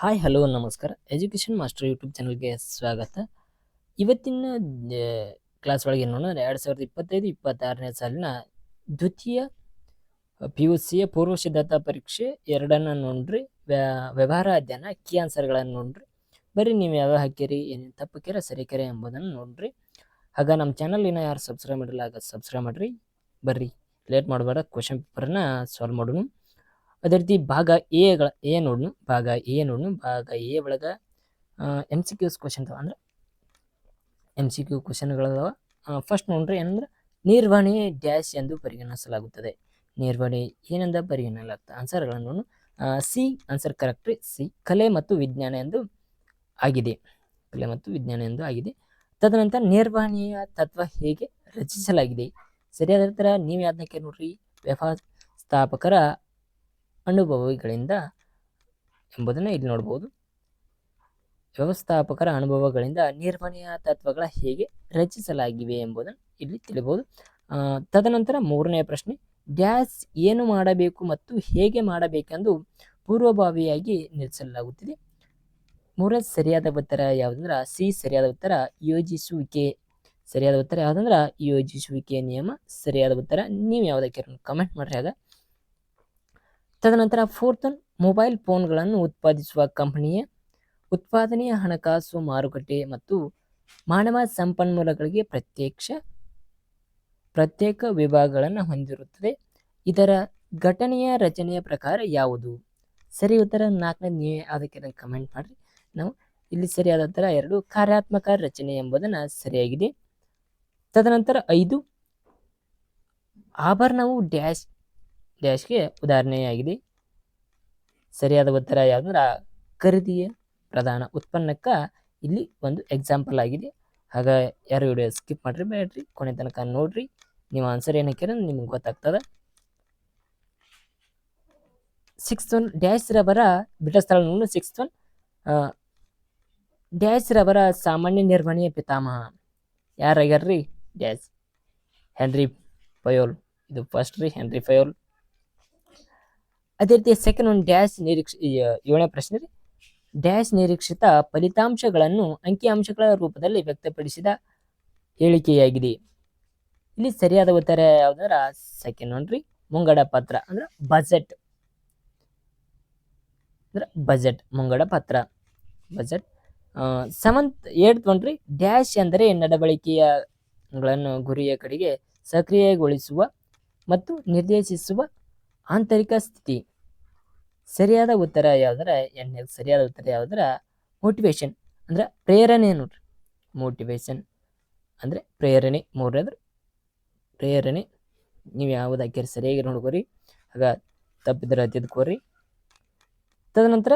Hi hello ನಮಸ್ಕಾರ education master YouTube ಚಾನಲ್ಗೆ ಸ್ವಾಗತ. ಇವತ್ತಿನ ಕ್ಲಾಸ್ ಒಳಗೆ ನೋಡೋಣ 2025-26ನೇ ಸಾಲಿನ ದ್ವಿತೀಯ PUCಯ ಪೂರ್ವ ಸಿದ್ಧತಾ ಪರೀಕ್ಷೆ 2 ನೋಡ್ರಿ. ವ್ಯವಹಾರ ಅಧ್ಯಯನ ಕೀ ಆನ್ಸರ್ಗಳನ್ನು ನೋಡ್ರಿ. ಬರ್ರಿ ನೀವು ಯಾವ ಹಾಕಿರಿ, ಏನೇನು ತಪ್ಪಕ್ಕಿರ ಸರಿಕೆರೆ ಎಂಬುದನ್ನು ನೋಡ್ರಿ. ಆಗ ನಮ್ಮ ಚಾನಲ್ ಇನ್ನೂ ಯಾರು ಸಬ್ಸ್ಕ್ರೈಬ್ ಮಾಡಿಲ್ಲ ಆಗ ಸಬ್ಸ್ಕ್ರೈಬ್ ಮಾಡ್ರಿ. ಬರ್ರಿ ಲೇಟ್ ಮಾಡಬೇಡ, ಕ್ವಶನ್ ಪೇಪರ್ನ ಸಾಲ್ವ್ ಮಾಡೋಣ. ಅದೇ ರೀತಿ ಭಾಗ ಎ ನೋಡ್ನು. ಭಾಗ ಎ ಒಳಗ MCQ ಕ್ವಶನ್ ಅಂದ್ರೆ MCQ ಕ್ವಶನ್ಗಳದಾವ. ಫಸ್ಟ್ ನೋಡ್ರಿ ಏನಂದ್ರೆ ನಿರ್ವಹಣೆ ಡ್ಯಾಶ್ ಎಂದು ಪರಿಗಣಿಸಲಾಗುತ್ತದೆ. ನಿರ್ವಹಣೆ ಏನೆಂದ ಪರಿಗಣಿಸಲಾಗ್ತದೆ. ಆನ್ಸರ್ಗಳನ್ನು ಸಿ ಆನ್ಸರ್ ಕರೆಕ್ಟ್ ರೀ. ಸಿ ಕಲೆ ಮತ್ತು ವಿಜ್ಞಾನ ಎಂದು ಆಗಿದೆ. ಕಲೆ ಮತ್ತು ವಿಜ್ಞಾನ ಎಂದು ಆಗಿದೆ. ತದನಂತರ ನಿರ್ವಹಣೆಯ ತತ್ವ ಹೇಗೆ ರಚಿಸಲಾಗಿದೆ. ಸರಿಯಾದ ಉತ್ತರ ನೀವು ಯಾವ್ದಕ್ಕೆ ನೋಡ್ರಿ, ವ್ಯವಸ್ಥಾಪಕರ ಅನುಭವಗಳಿಂದ ಎಂಬುದನ್ನು ಇಲ್ಲಿ ನೋಡ್ಬೋದು. ವ್ಯವಸ್ಥಾಪಕರ ಅನುಭವಗಳಿಂದ ನಿರ್ವಹಣೆಯ ತತ್ವಗಳ ಹೇಗೆ ರಚಿಸಲಾಗಿವೆ ಎಂಬುದನ್ನು ಇಲ್ಲಿ ತಿಳಿಬಹುದು. ತದನಂತರ 3ನೇ ಪ್ರಶ್ನೆ, ಡ್ಯಾಶ್ ಏನು ಮಾಡಬೇಕು ಮತ್ತು ಹೇಗೆ ಮಾಡಬೇಕೆಂದು ಪೂರ್ವಭಾವಿಯಾಗಿ ನಿರ್ಧರಿಸಲಾಗುತ್ತಿದೆ. 3ನೇ ಸರಿಯಾದ ಉತ್ತರ ಯಾವುದಂದ್ರೆ ಸಿ ಸರಿಯಾದ ಉತ್ತರ ಯೋಜಿಸುವಿಕೆ. ಸರಿಯಾದ ಉತ್ತರ ಯಾವುದಂದ್ರೆ ಯೋಜಿಸುವಿಕೆ ನಿಯಮ ಸರಿಯಾದ ಉತ್ತರ. ನೀವು ಯಾವುದಕ್ಕೆ ಕಮೆಂಟ್ ಮಾಡ್ರಿ ಆಗ. ತದನಂತರ 4th ಮೊಬೈಲ್ ಫೋನ್ಗಳನ್ನು ಉತ್ಪಾದಿಸುವ ಕಂಪನಿಯ ಉತ್ಪಾದನೆಯ ಹಣಕಾಸು ಮಾರುಕಟ್ಟೆ ಮತ್ತು ಮಾನವ ಸಂಪನ್ಮೂಲಗಳಿಗೆ ಪ್ರತ್ಯೇಕ ವಿಭಾಗಗಳನ್ನು ಹೊಂದಿರುತ್ತದೆ. ಇದರ ಘಟನೆಯ ರಚನೆಯ ಪ್ರಕಾರ ಯಾವುದು. ಸರಿ ಉತ್ತರ 4ನೇ ನೀವೇ ಅದಕ್ಕೆ ಕಮೆಂಟ್ ಮಾಡ್ರಿ. ನಾವು ಇಲ್ಲಿ ಸರಿಯಾದ ಉತ್ತರ 2 ಕಾರ್ಯಾತ್ಮಕ ರಚನೆ ಎಂಬುದನ್ನು ಸರಿಯಾಗಿದೆ. ತದನಂತರ 5 ಆಭರಣವು ಡ್ಯಾಶ್ಗೆ ಉದಾಹರಣೆಯಾಗಿದೆ. ಸರಿಯಾದ ಉತ್ತರ ಯಾವುದಂದ್ರೆ ಖರೀದಿಯ ಪ್ರಧಾನ ಉತ್ಪನ್ನಕ್ಕ ಇಲ್ಲಿ ಒಂದು ಎಕ್ಸಾಂಪಲ್ ಆಗಿದೆ. ಆಗ ಯಾರು ವಿಡಿಯೋ ಸ್ಕಿಪ್ ಮಾಡ್ರಿ ಬೇಡ್ರಿ, ಕೊನೆ ತನಕ ನೋಡ್ರಿ. ನೀವು ಆನ್ಸರ್ ಏನು ಹಾಕಿರ ನಿಮ್ಗೆ ಗೊತ್ತಾಗ್ತದ. 6th ಡ್ಯಾಶ್ ರವರ ಬಿಟಸ್ಥಳ 6th ಡ್ಯಾಶ್ ರವರ ಸಾಮಾನ್ಯ ನಿರ್ವಹಣೆಯ ಪಿತಾಮಹ ಯಾರಾಗ್ಯಾರ್ರಿ? Dash henry ಫಯೋಲ್. ಇದು ಫಸ್ಟ್ ರೀ, ಹೆನ್ರಿ ಫಯೋಲ್. ಅದೇ ರೀತಿ ಸೆಕೆಂಡ್ ಒಂದು ಡ್ಯಾಶ್ 7ನೇ ಪ್ರಶ್ನೆ ರೀ, ಡ್ಯಾಶ್ ನಿರೀಕ್ಷಿತ ಫಲಿತಾಂಶಗಳನ್ನು ಅಂಕಿಅಂಶಗಳ ರೂಪದಲ್ಲಿ ವ್ಯಕ್ತಪಡಿಸಿದ ಹೇಳಿಕೆಯಾಗಿದೆ. ಇಲ್ಲಿ ಸರಿಯಾದ ಉತ್ತರ ಯಾವ್ದಾರ ಸೆಕೆಂಡ್ ನೋಡ್ರಿ, ಮುಂಗಡ ಪತ್ರ ಅಂದ್ರೆ ಬಜೆಟ್. ಅಂದ್ರೆ ಬಜೆಟ್ ಮುಂಗಡ ಪತ್ರ ಬಜೆಟ್. 8th ನೋಡ್ರಿ, ಡ್ಯಾಶ್ ಎಂದರೆ ನಡವಳಿಕೆಗಳನ್ನು ಗುರಿಯ ಕಡೆಗೆ ಸಕ್ರಿಯಗೊಳಿಸುವ ಮತ್ತು ನಿರ್ದೇಶಿಸುವ ಆಂತರಿಕ ಸ್ಥಿತಿ. ಸರಿಯಾದ ಉತ್ತರ ಯಾವ್ದಾರ ಸರಿಯಾದ ಉತ್ತರ ಯಾವ್ದಾರ ಮೋಟಿವೇಶನ್ ಅಂದ್ರೆ ಪ್ರೇರಣೆ ನೋಡ್ರಿ. ಮೋಟಿವೇಶನ್ ಅಂದ್ರೆ ಪ್ರೇರಣೆ. 3ನೇದು ಪ್ರೇರಣೆ. ನೀವು ಯಾವ್ದು ಹಾಕಿರಿ ಸರಿಯಾಗಿ ನೋಡ್ಕೋರಿ, ಆಗ ತಪ್ಪಿದ್ರೆ ತಿದ್ಕೋರಿ. ತದನಂತರ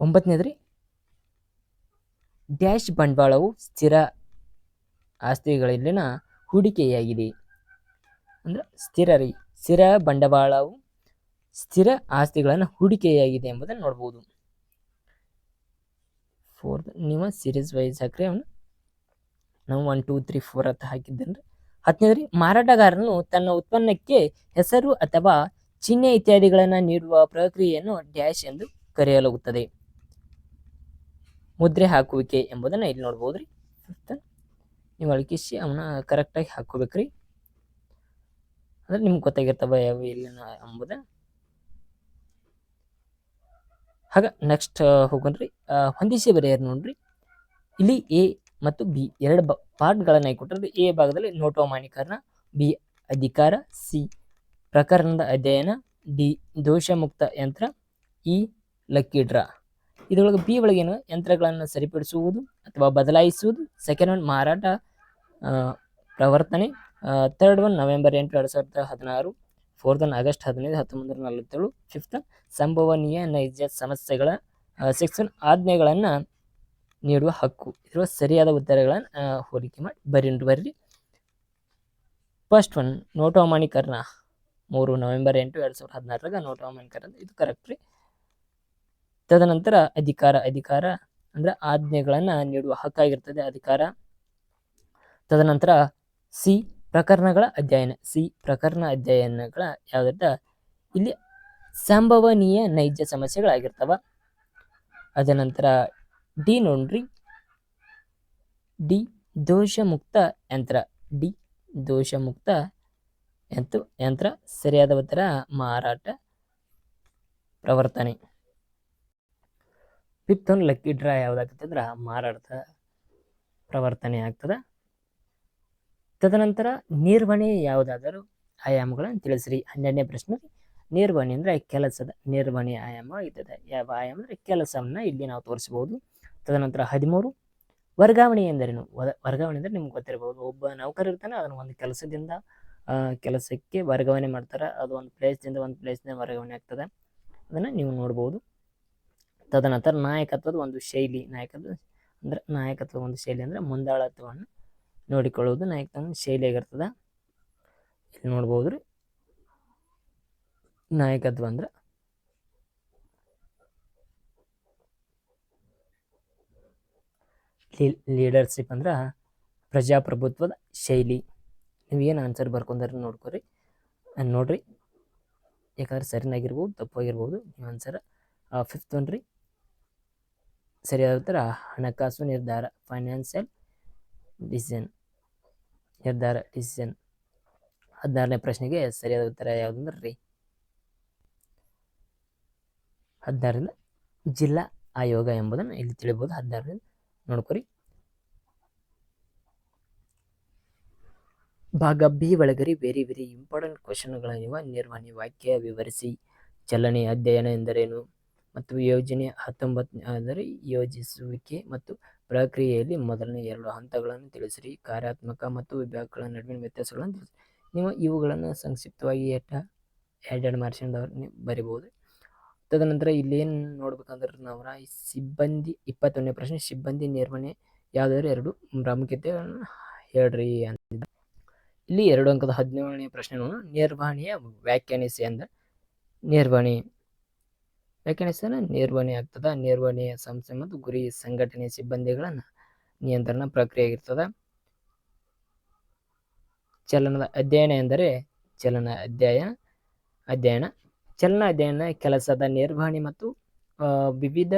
9ನೇದ್ರಿ, ಡ್ಯಾಶ್ ಬಂಡವಾಳವು ಸ್ಥಿರ ಆಸ್ತಿಗಳಲ್ಲಿನ ಹೂಡಿಕೆಯಾಗಿದೆ. ಅಂದ್ರೆ ಸ್ಥಿರ ಬಂಡವಾಳವು ಸ್ಥಿರ ಆಸ್ತಿಗಳನ್ನು ಹೂಡಿಕೆಯಾಗಿದೆ ಎಂಬುದನ್ನು ನೋಡ್ಬೋದು. 4th ನೀವು ಸೀರೀಸ್ ವೈಸ್ ಹಾಕ್ರಿ. ಅವನು ನಾವು 1 2 3 4 ಅಂತ ಹಾಕಿದ್ದೇನ್ರಿ. 10ನೇದ್ರಿ, ಮಾರಾಟಗಾರನು ತನ್ನ ಉತ್ಪನ್ನಕ್ಕೆ ಹೆಸರು ಅಥವಾ ಚಿಹ್ನೆ ಇತ್ಯಾದಿಗಳನ್ನು ನೀಡುವ ಪ್ರಕ್ರಿಯೆಯನ್ನು ಡ್ಯಾಶ್ ಎಂದು ಕರೆಯಲಾಗುತ್ತದೆ. ಮುದ್ರೆ ಹಾಕುವಿಕೆ ಎಂಬುದನ್ನು ಇಲ್ಲಿ ನೋಡ್ಬೋದ್ರಿ. 5th ನೀವು ಅಳಕಿಸಿ ಅವನ್ನ ಕರೆಕ್ಟಾಗಿ ಹಾಕೋಬೇಕ್ರಿ. ಅಂದ್ರೆ ನಿಮ್ಗೆ ಗೊತ್ತಾಗಿರ್ತವ ಯಾವ ಇಲ್ಲಿನ ಎಂಬುದ. ಹಾಗ ನೆಕ್ಸ್ಟ್ ಹೋಗೋಣ್ರಿ, ಹೊಂದಿಸಿ ಬರೆಯರ್ ನೋಡ್ರಿ. ಇಲ್ಲಿ ಎ ಮತ್ತು ಬಿ 2 ಪಾರ್ಟ್ಗಳನ್ನ ಕೊಟ್ಟಿರೋದು. ಎ ಭಾಗದಲ್ಲಿ ನೋಟೋಮಾನೀಕರಣ, ಬಿ ಅಧಿಕಾರ, ಸಿ ಪ್ರಕರಣದ ಅಧ್ಯಯನ, ಡಿ ದೋಷ ಮುಕ್ತ ಯಂತ್ರ, ಇ ಲಕ್ಕಿ ಡ್ರಾ. ಇದರೊಳಗೆ ಬಿ ಒಳಗೇನು ಯಂತ್ರಗಳನ್ನು ಸರಿಪಡಿಸುವುದು ಅಥವಾ ಬದಲಾಯಿಸುವುದು. ಸೆಕೆಂಡ್ ಒನ್ ಮಾರಾಟ ಪ್ರವರ್ತನೆ. 3rd one November 8, 2016. 4th one August 15, 1947. 5th ಸಂಭವನೀಯ ನೈಜ ಸಮಸ್ಯೆಗಳ. 6th ಒನ್ ಆಜ್ಞೆಗಳನ್ನು ನೀಡುವ ಹಕ್ಕು. ಇರುವ ಸರಿಯಾದ ಉತ್ತರಗಳನ್ನು ಹೋಲಿಕೆ ಮಾಡಿ ಬರ್ರಿ. ಫಸ್ಟ್ ಒನ್ ನೋಟು ಅಮಾನ್ಯೀಕರಣ 3 ನವೆಂಬರ್ 8, 2016 ನೋಟು ಅಮಾನ್ಯೀಕರಣ, ಇದು ಕರೆಕ್ಟ್ ರೀ. ತದನಂತರ ಅಧಿಕಾರ ಅಂದ್ರೆ ಆಜ್ಞೆಗಳನ್ನು ನೀಡುವ ಹಕ್ಕಾಗಿರ್ತದೆ ಅಧಿಕಾರ. ತದನಂತರ ಸಿ ಪ್ರಕರಣಗಳ ಅಧ್ಯಯನ. ಸಿ ಪ್ರಕರಣ ಅಧ್ಯಯನಗಳ ಯಾವ್ದ ಇಲ್ಲಿ ಸಂಭವನೀಯ ನೈಜ ಸಮಸ್ಯೆಗಳಾಗಿರ್ತವ. ಅದ ನಂತರ ಡಿ ನೋಡ್ರಿ, ಡಿ ದೋಷಮುಕ್ತ ಯಂತ್ರ. ಡಿ ದೋಷಮುಕ್ತ ಯಂತ್ರ ಸರಿಯಾದ ಉತ್ತರ ಮಾರಾಟ ಪ್ರವರ್ತನೆ. ಫಿಫ್ತ್ ಒನ್ ಲಕ್ಕಿ ಡ್ರಾ ಯಾವ್ದಾಗ್ತಂದ್ರ ಮಾರಾಟದ ಪ್ರವರ್ತನೆ ಆಗ್ತದ. ತದನಂತರ ನಿರ್ವಹಣೆ ಯಾವುದಾದರೂ ಆಯಾಮಗಳನ್ನು ತಿಳಿಸ್ರಿ. 12ನೇ ಪ್ರಶ್ನೆ, ನಿರ್ವಹಣೆ ಅಂದ್ರೆ ಕೆಲಸದ ನಿರ್ವಹಣೆ ಆಯಾಮ ಇರ್ತದೆ. ಯಾವ ಆಯಾಮ ಅಂದ್ರೆ ಕೆಲಸವನ್ನ ಇಲ್ಲಿ ನಾವು ತೋರಿಸಬಹುದು. ತದನಂತರ 13, ವರ್ಗಾವಣೆ ಎಂದರೇನು? ವರ್ಗಾವಣೆ ಅಂದ್ರೆ ನಿಮ್ಗೆ ಗೊತ್ತಿರಬಹುದು, ಒಬ್ಬ ನೌಕರ ಇರ್ತಾನೆ, ಅದನ್ನ ಒಂದು ಕೆಲಸದಿಂದ ಕೆಲಸಕ್ಕೆ ವರ್ಗಾವಣೆ ಮಾಡ್ತಾರೆ. ಅದು ಒಂದು ಪ್ಲೇಸ್ದಿಂದ ಒಂದು ಪ್ಲೇಸ್ದಿಂದ ವರ್ಗಾವಣೆ ಆಗ್ತದೆ, ಅದನ್ನ ನೀವು ನೋಡ್ಬೋದು. ತದನಂತರ ನಾಯಕತ್ವದ ಒಂದು ಶೈಲಿ. ನಾಯಕತ್ವದ ಒಂದು ಶೈಲಿ ಅಂದ್ರೆ ಮುಂದಾಳತ್ವವನ್ನು ನೋಡಿಕೊಳ್ಳುವುದು ನಾಯಕತ್ವದ ಶೈಲಿ ಆಗಿರ್ತದ. ಇಲ್ಲಿ ನೋಡ್ಬೋದು ರೀ, ನಾಯಕತ್ವ ಅಂದ್ರೆ ಲೀಡರ್ಶಿಪ್ ಅಂದ್ರೆ ಪ್ರಜಾಪ್ರಭುತ್ವದ ಶೈಲಿ. ನೀವೇನು ಆನ್ಸರ್ ಬರ್ಕೊಂಡ್ರೆ ನೋಡ್ಕೊರಿ, ನೋಡ್ರಿ, ಯಾಕಂದ್ರೆ ಸರಿನಾಗಿರ್ಬೋದು ತಪ್ಪಾಗಿರ್ಬೋದು ನೀವು ಆನ್ಸರ್. 5th ಒನ್ ರೀ, ಸರಿಯಾದ ಉತ್ತರ ಹಣಕಾಸು ನಿರ್ಧಾರ, ಫೈನಾನ್ಷಿಯಲ್ ಡಿಸಿಷನ್, ನಿರ್ಧಾರ ಡಿಸಿಷನ್. 16ನೇ ಪ್ರಶ್ನೆಗೆ ಸರಿಯಾದ ಉತ್ತರ ಯಾವುದಂದ್ರೆ ರೀ 16ರಿಂದ ಜಿಲ್ಲಾ ಆಯೋಗ ಎಂಬುದನ್ನು ಇಲ್ಲಿ ತಿಳಿಬಹುದು. 16ರಿಂದ ನೋಡ್ಕೊರಿ. ಭಾಗ ಬಿ ಒಳಗರಿ ವೆರಿ ವೆರಿ ಇಂಪಾರ್ಟೆಂಟ್ ಕ್ವಶನ್ಗಳಿವ. ನಿರ್ವಹಣೆ ವಾಕ್ಯ ವಿವರಿಸಿ. ಚಲನೆ ಅಧ್ಯಯನ ಎಂದರೇನು? ಮತ್ತು ಯೋಜನೆ 19 ಅಂದರೆ ಯೋಜಿಸುವಿಕೆ ಮತ್ತು ಪ್ರಕ್ರಿಯೆಯಲ್ಲಿ ಮೊದಲನೇ 2 ಹಂತಗಳನ್ನು ತಿಳಿಸಿರಿ. ಕಾರ್ಯಾತ್ಮಕ ಮತ್ತು ವಿಭಾಗಗಳ ನಡುವಿನ ವ್ಯತ್ಯಾಸಗಳನ್ನು ತಿಳಿಸಿ. ನೀವು ಇವುಗಳನ್ನು ಸಂಕ್ಷಿಪ್ತವಾಗಿ ಎರಡು ಮಾರ್ಕ್ಸಿಂದವ್ರು ಬರಿಬಹುದು. ತದನಂತರ ಇಲ್ಲೇನು ನೋಡ್ಬೇಕಂದ್ರೆ ನಾವು ಸಿಬ್ಬಂದಿ 21ನೇ ಪ್ರಶ್ನೆ, ಸಿಬ್ಬಂದಿ ನಿರ್ವಹಣೆ ಯಾವುದಾದ್ರು 2 ಪ್ರಾಮುಖ್ಯತೆಗಳನ್ನು ಹೇಳ್ರಿ ಅಂತ. ಇಲ್ಲಿ 2 ಅಂಕದ 17ನೇ ಪ್ರಶ್ನೆ ನಿರ್ವಹಣೆಯ ವ್ಯಾಖ್ಯಾನಿಸಿ ಅಂದ್ರೆ ನಿರ್ವಹಣೆ ನಿರ್ವಹಣೆ ಆಗ್ತದ. ನಿರ್ವಹಣೆಯ ಸಂಸ್ಥೆ ಮತ್ತು ಗುರಿ ಸಂಘಟನೆ ಸಿಬ್ಬಂದಿಗಳ ನಿಯಂತ್ರಣ ಪ್ರಕ್ರಿಯೆ ಆಗಿರ್ತದ. ಚಲನದ ಅಧ್ಯಯನ ಎಂದರೆ ಚಲನ ಅಧ್ಯಯನ ಕೆಲಸದ ನಿರ್ವಹಣೆ ಮತ್ತು ವಿವಿಧ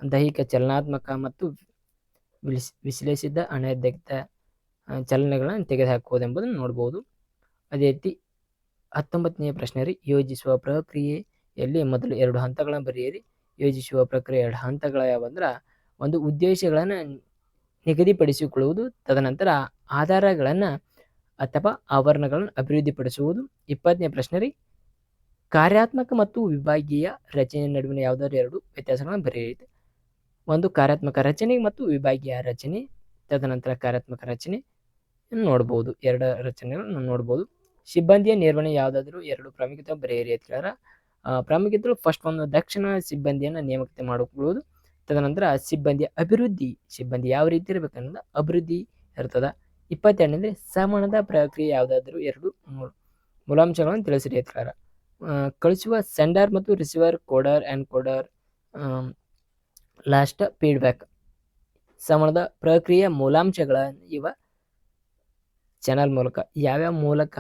ದೈಹಿಕ ಚಲನಾತ್ಮಕ ಮತ್ತು ವಿಶ್ಲೇಷಿಸಿದ ಅನಧಿಕೃತ ಚಲನೆಗಳನ್ನು ತೆಗೆದುಹಾಕುವುದೆಂಬುದನ್ನು ನೋಡ್ಬೋದು. ಅದೇ ರೀತಿ 19ನೇ ಪ್ರಶ್ನೆ ರೀ, ಯೋಜಿಸುವ ಪ್ರಕ್ರಿಯೆಯಲ್ಲಿ ಮೊದಲು 2 ಹಂತಗಳನ್ನು ಬರೆಯಿರಿ. ಯೋಜಿಸುವ ಪ್ರಕ್ರಿಯೆ 2 ಹಂತಗಳ ಯಾವಂದ್ರೆ, ಒಂದು ಉದ್ದೇಶಗಳನ್ನು ನಿಗದಿಪಡಿಸಿಕೊಳ್ಳುವುದು, ತದನಂತರ ಆಧಾರಗಳನ್ನು ಅಥವಾ ಆವರಣಗಳನ್ನು ಅಭಿವೃದ್ಧಿಪಡಿಸುವುದು. 20ನೇ ಪ್ರಶ್ನೆ ರೀ, ಕಾರ್ಯಾತ್ಮಕ ಮತ್ತು ವಿಭಾಗೀಯ ರಚನೆ ನಡುವಿನ ಯಾವುದಾದ್ರು 2 ವ್ಯತ್ಯಾಸಗಳನ್ನು ಬರೆಯಿರಿ. ಒಂದು ಕಾರ್ಯಾತ್ಮಕ ರಚನೆ ಮತ್ತು ವಿಭಾಗೀಯ ರಚನೆ. ತದನಂತರ ಕಾರ್ಯಾತ್ಮಕ ರಚನೆ ನೋಡ್ಬೋದು, 2 ರಚನೆಗಳನ್ನು ನೋಡ್ಬೋದು. ಸಿಬ್ಬಂದಿಯ ನಿರ್ವಹಣೆ ಯಾವುದಾದ್ರೂ 2 ಪ್ರಾಮುಖ್ಯತೆ ಬರೆಯಿರಿ ಅಂತ ಹೇಳ್ಯಾರ. ಪ್ರಾಮುಖ್ಯತೆಗಳು ಫಸ್ಟ್ ಒಂದು ದಕ್ಷಿಣ ಸಿಬ್ಬಂದಿಯನ್ನು ನೇಮಕ ಮಾಡಿಕೊಳ್ಳುವುದು. ತದನಂತರ ಸಿಬ್ಬಂದಿಯ ಅಭಿವೃದ್ಧಿ, ಸಿಬ್ಬಂದಿ ಯಾವ ರೀತಿ ಇರಬೇಕನ್ನೋದು ಅಭಿವೃದ್ಧಿ ಇರ್ತದ. 22ನೇ ಸಂವಹನದ ಪ್ರಕ್ರಿಯೆ ಯಾವುದಾದ್ರೂ 2 ಮೂಲಾಂಶಗಳನ್ನು ತಿಳಿಸಿರಿ ಅಂತ ಹೇಳ್ಯಾರ. ಕಳಿಸುವ ಸೆಂಡರ್ ಮತ್ತು receiver, coder and coder, last feedback. ಸಂವಹನದ ಪ್ರಕ್ರಿಯೆಯ ಮೂಲಾಂಶಗಳ ಇವ ಚಾನಲ್ ಮೂಲಕ ಯಾವ್ಯಾವ ಮೂಲಕ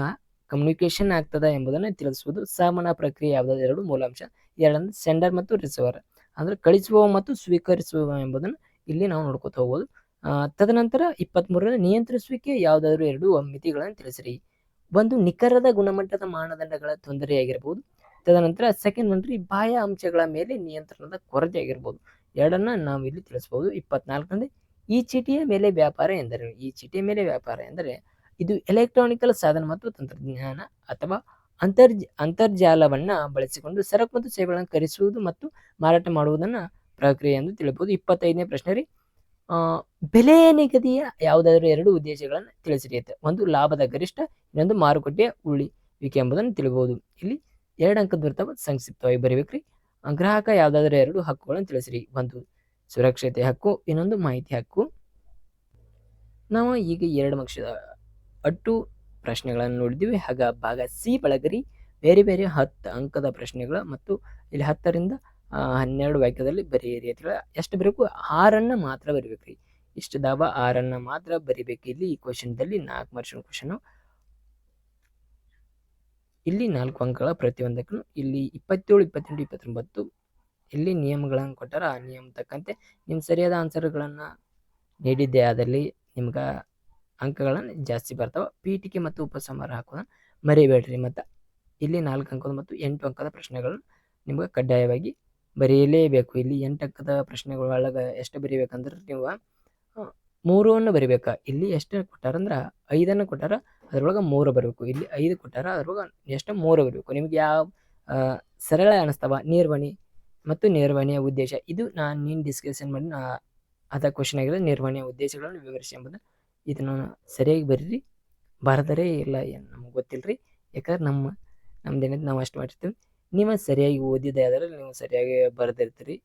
ಕಮ್ಯುನಿಕೇಶನ್ ಆಗ್ತದ ಎಂಬುದನ್ನು ತಿಳಿಸುವುದು. ಸಂವಹನ ಪ್ರಕ್ರಿಯೆ ಯಾವುದಾದ್ರು 2 ಮೂಲಾಂಶ. 2 ಸೆಂಡರ್ ಮತ್ತು ರಿಸೀವರ್ ಅಂದ್ರೆ ಕಳಿಸುವ ಮತ್ತು ಸ್ವೀಕರಿಸುವ ಎಂಬುದನ್ನು ಇಲ್ಲಿ ನಾವು ನೋಡ್ಕೊತ ಹೋಗ್ಬೋದು. ತದನಂತರ 23ನೇ ನಿಯಂತ್ರಿಸುವಿಕೆ ಯಾವುದಾದ್ರು 2 ಮಿತಿಗಳನ್ನು ತಿಳಿಸಿರಿ. ಒಂದು ನಿಖರದ ಗುಣಮಟ್ಟದ ಮಾನದಂಡಗಳ ತೊಂದರೆಯಾಗಿರ್ಬೋದು. ತದನಂತರ ಸೆಕೆಂಡ್ ಒನ್ ರೀ, ಬಾಹ್ಯ ಅಂಶಗಳ ಮೇಲೆ ನಿಯಂತ್ರಣದ ಕೊರತೆ ಆಗಿರ್ಬೋದು. 2ನ್ನ ನಾವು ಇಲ್ಲಿ ತಿಳಿಸ್ಬೋದು. 24ನೇ ಈ ಚೀಟಿಯ ಮೇಲೆ ವ್ಯಾಪಾರ ಎಂದರೆ, ಈ ಚೀಟಿಯ ಮೇಲೆ ವ್ಯಾಪಾರ ಎಂದರೆ ಇದು ಎಲೆಕ್ಟ್ರಾನಿಕಲ್ ಸಾಧನ ಮತ್ತು ತಂತ್ರಜ್ಞಾನ ಅಥವಾ ಅಂತರ್ಜಾಲವನ್ನ ಬಳಸಿಕೊಂಡು ಸರಕು ಮತ್ತು ಸೇವೆಗಳನ್ನು ಖರೀದಿಸುವುದು ಮತ್ತು ಮಾರಾಟ ಮಾಡುವುದನ್ನ ಪ್ರಕ್ರಿಯೆ ಎಂದು ತಿಳಿಬಹುದು. 25ನೇ ಪ್ರಶ್ನೆ ರೀ, ಬೆಲೆ ನಿಗದಿಯ ಯಾವುದಾದ್ರೂ 2 ಉದ್ದೇಶಗಳನ್ನು ತಿಳಿಸಿರಿ. ಒಂದು ಲಾಭದ ಗರಿಷ್ಠ, ಇನ್ನೊಂದು ಮಾರುಕಟ್ಟೆಯ ಉಳಿವಿಕೆ ಎಂಬುದನ್ನು ತಿಳಿಬಹುದು. ಇಲ್ಲಿ 2 ಅಂಕದ ಬರ್ತವೆ, ಸಂಕ್ಷಿಪ್ತವಾಗಿ ಬರೀಬೇಕ್ರಿ. ಗ್ರಾಹಕ ಯಾವುದಾದ್ರೂ 2 ಹಕ್ಕುಗಳನ್ನು ತಿಳಿಸಿರಿ. ಒಂದು ಸುರಕ್ಷತೆ ಹಕ್ಕು, ಇನ್ನೊಂದು ಮಾಹಿತಿ ಹಕ್ಕು. ನಾವು ಈಗ 2 ಅಂಶದ 8 ಪ್ರಶ್ನೆಗಳನ್ನು ನೋಡಿದ್ದೀವಿ. ಹಾಗ ಭಾಗ ಸಿ ಒಳಗರಿ ಬೇರೆ ಬೇರೆ 10 ಅಂಕದ ಪ್ರಶ್ನೆಗಳು ಮತ್ತು ಇಲ್ಲಿ 10ರಿಂದ 12 ವಾಕ್ಯದಲ್ಲಿ ಬರೆಯಿರಿ ಅಂತ ಹೇಳಿ. ಎಷ್ಟು ಬರಬೇಕು? 6 ಮಾತ್ರ ಬರಿಬೇಕ್ರಿ. ಇಷ್ಟದಾವ 6 ಮಾತ್ರ ಬರಿಬೇಕು. ಇಲ್ಲಿ ಈ ಕ್ವಶನ್ದಲ್ಲಿ 4 ಮಾರ್ಕ್ಸಿನ ಕ್ವಶನ್. ಇಲ್ಲಿ 4 ಅಂಕಗಳ ಪ್ರತಿಯೊಂದಕ್ಕೂ ಇಲ್ಲಿ 27, 28, 29 ಇಲ್ಲಿ ನಿಯಮಗಳನ್ನು ಕೊಟ್ಟಾರ. ಆ ನಿಯಮ ತಕ್ಕಂತೆ ನಿಮ್ಮ ಸರಿಯಾದ ಆನ್ಸರ್ಗಳನ್ನು ನೀಡಿದ್ದೇ ಆದಲ್ಲಿ ನಿಮ್ಗೆ ಅಂಕಗಳನ್ನು ಜಾಸ್ತಿ ಬರ್ತಾವೆ. ಪೀಠಿಕೆ ಮತ್ತು ಉಪಸಂಹಾರ ಹಾಕೋದನ್ನ ಮರಿಬೇಡ್ರಿ. ಮತ್ತು ಇಲ್ಲಿ 4 ಅಂಕದ ಮತ್ತು 8 ಅಂಕದ ಪ್ರಶ್ನೆಗಳನ್ನು ನಿಮ್ಗೆ ಕಡ್ಡಾಯವಾಗಿ ಬರೆಯಲೇಬೇಕು. ಇಲ್ಲಿ 8 ಅಂಕದ ಪ್ರಶ್ನೆಗಳೊಳಗೆ ಎಷ್ಟು ಬರೀಬೇಕಂದ್ರೆ ನೀವು 3 ಬರಿಬೇಕಾ. ಇಲ್ಲಿ ಎಷ್ಟು ಕೊಟ್ಟಾರಂದ್ರೆ 5 ಕೊಟ್ಟಾರ, ಅದ್ರೊಳಗೆ 3 ಬರಬೇಕು. ಇಲ್ಲಿ 5 ಕೊಟ್ಟಾರ, ಅದ್ರೊಳಗೆ ಎಷ್ಟು 3 ಬರಬೇಕು. ನಿಮ್ಗೆ ಯಾವ ಸರಳ ಅನಿಸ್ತಾವ ನಿರ್ವಹಣೆ ಮತ್ತು ನಿರ್ವಹಣೆಯ ಉದ್ದೇಶ, ಇದು ನೀನು ಡಿಸ್ಕಷನ್ ಮಾಡಿ ಅದ ಕ್ವಶನ್ ಆಗಿದೆ. ನಿರ್ವಹಣೆಯ ಉದ್ದೇಶಗಳನ್ನು ವಿವರಿಸಿ ಎಂಬುದು ಇದನ್ನು ಸರಿಯಾಗಿ ಬರೀರಿ. ಬರದರೆ ಇಲ್ಲ ಏನು ನಮ್ಗೆ ಗೊತ್ತಿಲ್ಲರಿ. ಯಾಕಂದ್ರೆ ನಮ್ದೇನಿದೆ ನಾವು ಅಷ್ಟು ಮಾಡಿರ್ತೀವಿ. ನೀವು ಸರಿಯಾಗಿ ಓದಿದೆ ಆದರೆ ನೀವು ಸರಿಯಾಗಿ ಬರೆದಿರ್ತೀರಿ.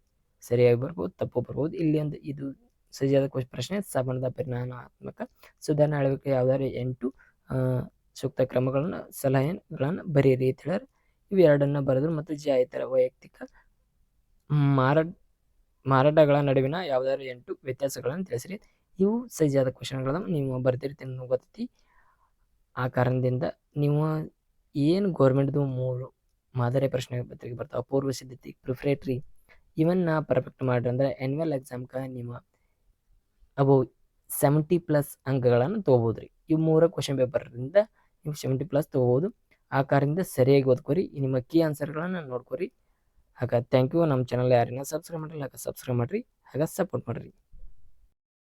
ಸರಿಯಾಗಿ ಬರ್ಬೋದು, ತಪ್ಪು ಬರ್ಬೋದು. ಇಲ್ಲಿ ಒಂದು ಇದು ಸರಿಯಾದ ಪ್ರಶ್ನೆ. ಸಂಬಂಧದ ಪರಿಣಾಮಾತ್ಮಕ ಸುಧಾರಣೆ ಅಳವಡಿಕೆ ಯಾವ್ದಾದ್ರು 8 ಸೂಕ್ತ ಕ್ರಮಗಳನ್ನು ಸಲಹೆಗಳನ್ನು ಬರೀರಿ ಅಂತ ಹೇಳ್ಯಾರ. ಇವೆರಡನ್ನು ಬರೆದ್ರು. ಮತ್ತು ಜಾಹಿತರ ವೈಯಕ್ತಿಕ ಮಾರಾಟಗಳ ನಡುವಿನ ಯಾವ್ದಾದ್ರು 8 ವ್ಯತ್ಯಾಸಗಳನ್ನು ತಿಳಿಸ್ರಿ. ಇವು ಸರಿಯಾದ ಕ್ವಶನ್ಗಳನ್ನ ನೀವು ಬರ್ದಿರ್ತೀನಿ ಗೊತ್ತೈತಿ. ಆ ಕಾರಣದಿಂದ ನೀವು ಏನು ಗೌರ್ಮೆಂಟ್ದು 3 ಮಾದರಿ ಪ್ರಶ್ನೆ ಪತ್ರಿಕೆ ಬರ್ತಾವೆ, ಪೂರ್ವ ಸಿದ್ಧತೆ, ಪ್ರಿಪ್ರೇಟರಿ, ಇವನ್ನ ಪರ್ಫೆಕ್ಟ್ ಮಾಡ್ರಿ ಅಂದ್ರೆ ಆ್ಯನ್ಯುವಲ್ ಎಕ್ಸಾಮ್ಗೆ ನೀವು ಅಬೌವ್ 70+ ಅಂಕಗಳನ್ನು ತೊಗೋಬೋದ್ರಿ. ಇವು 3 ಕ್ವಶನ್ ಪೇಪರ್ದಿಂದ ನೀವು 70+ ತೊಗೋಬೋದು. ಆ ಕಾರಣದಿಂದ ಸರಿಯಾಗಿ ಓದ್ಕೊರಿ. ನಿಮ್ಮ ಕೀ ಆನ್ಸರ್ಗಳನ್ನು ನೋಡ್ಕೊರಿ. ಹಾಗೆ ಥ್ಯಾಂಕ್ ಯು. ನಮ್ಮ ಚಾನಲ್ ಯಾರನ್ನ ಸಬ್ಸ್ಕ್ರೈಬ್ ಮಾಡಿಲ್ಲ ಹಾಗೆ ಸಬ್ಸ್ಕ್ರೈಬ್ ಮಾಡಿರಿ, ಹಾಗೆ ಸಪೋರ್ಟ್ ಮಾಡಿರಿ.